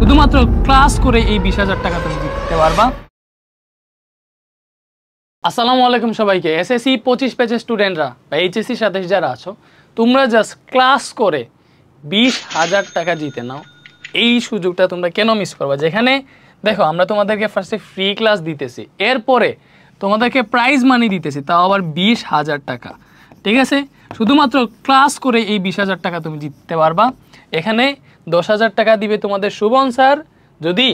শুধুমাত্র ক্লাস করে এই 20,000 টাকা তুমি জিততে পারবা। আসসালামু আলাইকুম সবাইকে। এসএসসি 25 পেজের স্টুডেন্টরা বা এইচএসসি সাথে যারা আছো, তোমরা জাস্ট ক্লাস করে 20,000 টাকা জিতে নাও। এই সুযোগটা তোমরা কেন মিস করবা? যেখানে দেখো আমরা তোমাদেরকে ফার্স্টে ফ্রি ক্লাস দিতেছি, এরপরে তোমাদেরকে প্রাইজ মানি দিতেছি, তাও আবার 20,000 টাকা। ঠিক আছে, শুধুমাত্র ক্লাস করে এই 20,000 টাকা তুমি জিততে পারবা। এখানে 10,000 টাকা দিবে তোমাদের শুভন স্যার যদি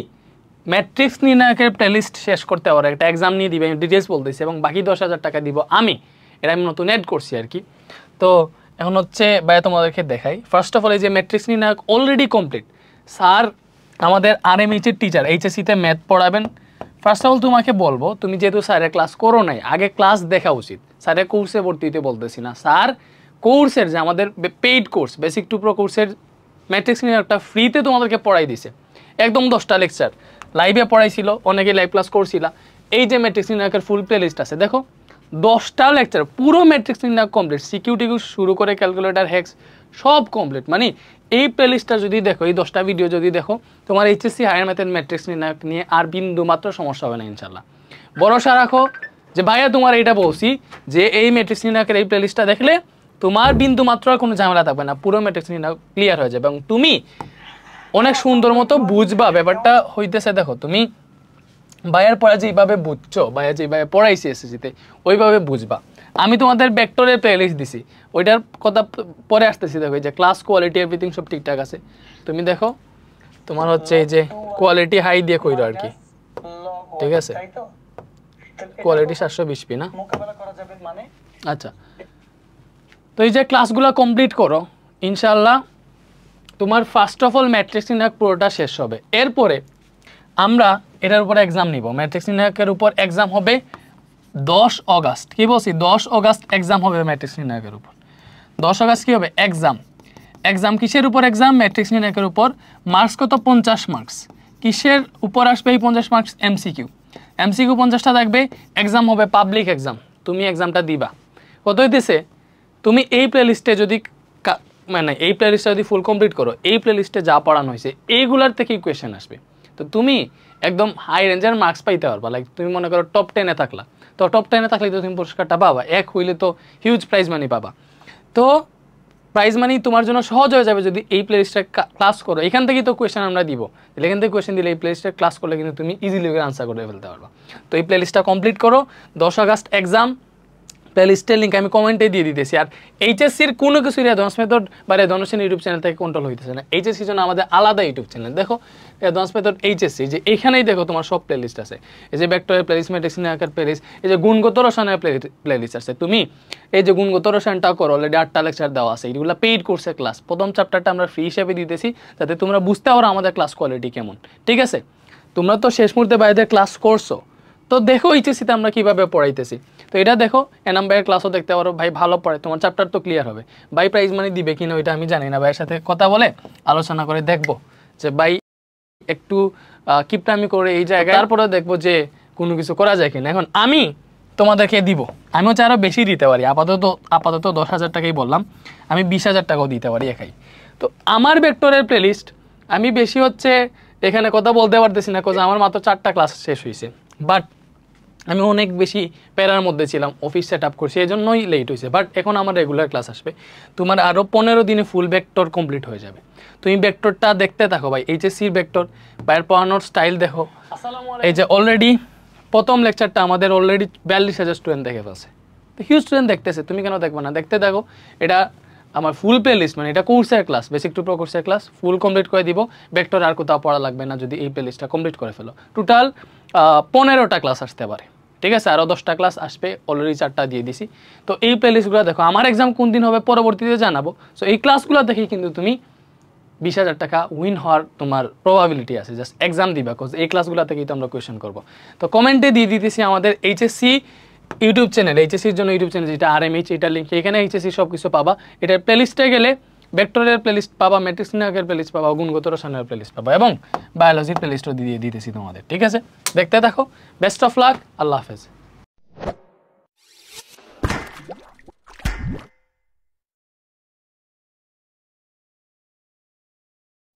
ম্যাট্রিক্স নির্ণায়কের প্লেলিস্ট শেষ করতে পারো, একটা এক্সাম নিয়ে দিবে, ডিটেলস বলতেছি, এবং বাকি 10,000 টাকা দিব আমি। এটা আমি নতুন অ্যাড করছি আর কি। তো এখন হচ্ছে ভাইয়া তোমাদেরকে দেখাই। ফার্স্ট অফ অল এই যে ম্যাট্রিক্স নির্ণায়ক অলরেডি কমপ্লিট। স্যার আমাদের আরএমএইচের টিচার, এইচএসসিতে ম্যাথ পড়াবেন। ফার্স্ট অফ অল তোমাকে বলবো, তুমি যেহেতু স্যারের ক্লাস করো নাই, আগে ক্লাস দেখা উচিত। স্যারের কোর্সে ভর্তি হতে বলতেছি না, স্যার কোর্সের যে আমাদের paid course basic to pro কোর্সের ম্যাট্রিক্স নির্ণায়কটা ফ্রিতে তোমাদেরকে পড়াই দিছে, একদম 10টা লেকচার লাইভে পড়াইছিল, অনেকে লাইভ ক্লাস করছিল। এই যে ম্যাট্রিক্স নির্ণায়কের ফুল প্লে লিস্ট আছে, দেখো 10টা লেকচার পুরো ম্যাট্রিক্স নির্ণায়ক কমপ্লিট, সিকিউরিটি শুরু করে ক্যালকুলেটার হ্যাক্স সব কমপ্লিট। মানে এই প্লে লিস্টটা যদি দেখো, এই 10টা ভিডিও যদি দেখো, তোমার এইচএসসি হায়ার ম্যাথের ম্যাট্রিক্স নির্ণায়ক নিয়ে আর বিন্দু মাত্র সমস্যা হবে না ইনশাল্লাহ। ভরসা রাখো যে ভাইয়া তোমার এইটা বলছি যে এই ম্যাট্রিক্স নির্ণায়কের এই প্লে লিস্টটা দেখলে তোমার বিন্দু মাত্র আর কোনো ঝামেলা থাকবে না, পুরো ম্যাট্রিক্স নির্ণায়ক ক্লিয়ার হয়ে যাবে এবং তুমি অনেক সুন্দর মতো বুঝবা। ব্যাপারটা হইতেছে দেখো, তুমি ভাইয়ার পড়া যেইভাবে বুঝছো, ভাইয়া যেইভাবে পড়াইছি এসএসসিতে ওইভাবে বুঝবা। আমি তোমাদের ভেক্টরের প্লেলিস্ট দিছি, ওইটার কথা পরে আসতেছি। দেখো এই যে ক্লাস কোয়ালিটি এভরিথিং সব ঠিকঠাক আছে। তুমি দেখো তোমার হচ্ছে এই যে কোয়ালিটি হাই দিয়ে কইরো আর কি, ঠিক আছে? কোয়ালিটি 720p না? আচ্ছা, তো এই যে ক্লাসগুলো কমপ্লিট করো, ইনশাল্লাহ তোমার ফার্স্ট অফ অল ম্যাট্রিক্স নির্ণায়ক পুরোটা শেষ হবে। এরপরে আমরা এটার উপর এক্সাম নিব। ম্যাট্রিক্স নির্ণায়কের উপর এক্সাম হবে 10 অগাস্ট। কি বলছি? 10 অগাস্ট এক্সাম হবে ম্যাট্রিক্স নির্ণায়কের উপর। 10 অগাস্ট কী হবে? এক্সাম। এক্সাম কিসের উপর এক্সাম? ম্যাট্রিক্স নির্ণায়কের উপর। মার্কস কত? 50 মার্কস। কিসের উপর আসবে এই 50 মার্কস? এমসিকিউ। এমসিকিউ 50টা থাকবে। এক্সাম হবে পাবলিক এক্সাম, তুমি এক্সামটা দিবা। কত হইতেছে? তুমি এই প্লেলিস্টে যদি মানে এই প্লেলিস্টটা যদি ফুল কমপ্লিট করো, এই প্লেলিস্টে যা পড়ানো হয়েছে এইগুলার থেকেই কোয়েশ্চেন আসবে। তো তুমি একদম হাই রেঞ্জের মার্কস পাইতে পারবা। লাইক তুমি মনে করো টপ 10-এ থাকলা, তো টপ 10-এ থাকলে তো তুমি পুরস্কারটা পাবা, এক হইলে তো হিউজ প্রাইজ মানি পাবা। তো প্রাইজ মানি তোমার জন্য সহজ হয়ে যাবে যদি এই প্লেলিস্টে ক্লাস করো। এখান থেকেই তো কোয়েশ্চেন আমরা দিব, এখান থেকে কোয়েশ্চেন দিলে এই প্লেলিস্টে ক্লাস করলে কিন্তু তুমি ইজিলি আনসার করে ফেলতে পারবা। তো এই প্লেলিস্টটা কমপ্লিট করো। 10 আগস্ট এক্সাম। প্লেলিস্টের লিঙ্ক আমি কমেন্টে দিয়ে দিতেছি। আর এইচএসসির কোনো কিছুই অ্যাডভান্স মেথড বা অ্যাডভান্স ইউটিউব চ্যানেল থেকে কন্ট্রোল হইতেছে না। এইচএসসির জন্য আমাদের আলাদা ইউটিউব চ্যানেল, দেখো অ্যাডভান্স মেথড এইচএসসি, যে এইখানেই দেখো তোমার সব প্লেলিস্ট আছে। এই যে ভেক্টরের প্লেলিস্ট, ম্যাট্রিক্স নির্ণায়কের প্লেলিস্ট, এই যে গুণগত রসায়নের প্লেলিস্ট আছে। তুমি এই যে গুণগত রসায়নটাও করো, অলরেডি 8টা লেকচার দেওয়া আছে। এইগুলো পেইড কোর্সের ক্লাস। প্রথম চ্যাপ্টারটা আমরা ফ্রি হিসেবে দিতেছি যাতে তোমরা বুঝতে পারো আমাদের ক্লাস কোয়ালিটি কেমন। ঠিক আছে, তোমরা তো শেষ মুহূর্তে বাইরের ক্লাস করছো, তো দেখো এইচএসসিতে আমরা কীভাবে পড়াইতেছি। তো এটা দেখো, এনাম ভাইয়ের ক্লাসও দেখতে পারো, ভাই ভালো পড়ে, তোমার চ্যাপ্টার তো ক্লিয়ার হবে। ভাই প্রাইজ মানি দিবে কিনা ওইটা আমি জানি না, ভাইয়ের সাথে কথা বলে আলোচনা করে দেখবো যে ভাই একটু কিপটামি করে এই জায়গায়, তারপরে দেখবো যে কোনো কিছু করা যায় কিনা। এখন আমি তোমাদেরকে দিব, আমি হচ্ছে আরও বেশি দিতে পারি। আপাতত 10,000 টাকাই বললাম, আমি 20,000 টাকাও দিতে পারি একাই। তো আমার ভেক্টরের প্লেলিস্ট আমি বেশি হচ্ছে এখানে কথা বলতে পারতেছি না, কারণ আমার মাত্র 4টা ক্লাস শেষ হয়েছে। বাট আমি অনেক বেশি প্যারার মধ্যে ছিলাম, অফিস সেট আপ করছি, এই জন্যই লেট হয়েছে। বাট এখন আমার রেগুলার ক্লাস আসবে, তোমার আরও 15 দিনে ফুল ভেক্টর কমপ্লিট হয়ে যাবে। তুমি ভেক্টরটা দেখতে থাকো ভাই, এইচএসসির ভেক্টর বাইরের পড়ানোর স্টাইল দেখো। এই যে অলরেডি প্রথম লেকচারটা আমাদের অলরেডি 42,000 স্টুডেন্ট দেখে ফেলছে। তো হিউজ স্টুডেন্ট দেখতেছে, তুমি কেন দেখবে না? দেখতে থাকো। এটা আমার ফুল প্লে লিস্ট, মানে এটা কোর্সের ক্লাস, বেসিক টু প্রো কোর্সের ক্লাস ফুল কমপ্লিট করে দিব। ভেক্টর আর কোথাও পড়া লাগবে না যদি এই প্লে লিস্টটা কমপ্লিট করে ফেলো। টোটাল 15টা ক্লাস আসতে পারে। ঠিক আছে, আরও 10টা ক্লাস আসবে, অলরেডি 4টা দিয়ে দিছি। তো এই প্লে লিস্টগুলো দেখো। আমার এক্সাম কোন দিন হবে পরবর্তীতে জানাবো। সো এই ক্লাসগুলো দেখি কিন্তু তুমি 20,000 টাকা উইন হওয়ার তোমার প্রবাবিলিটি আছে। জাস্ট এক্সাম দিবা, বিকজ এই ক্লাসগুলো থেকেই তো আমরা কোয়েশ্চেন করবো। তো কমেন্টে দিয়ে দিতেছি আমাদের এইচএসসি ইউটিউব চ্যানেল, এইচএসসির জন্য ইউটিউব চ্যানেল যেটা আরএমএইচ, এটার লিঙ্ক, এখানে এইচএসসি সব কিছু পাবা। এটার প্লেলিস্টে গেলে ভেক্টরের প্লেলিস্ট পাবা, ম্যাট্রিক্স নির্ণায়কের প্লেলিস্ট পাবা, গুণগত রসায়নের প্লেলিস্ট পাবা এবং বায়োলজির প্লেলিস্টও দিয়ে দিতেছি তোমাদের। ঠিক আছে, দেখতে থাকো। বেস্ট অফ লাক, আল্লাহ হাফেজ।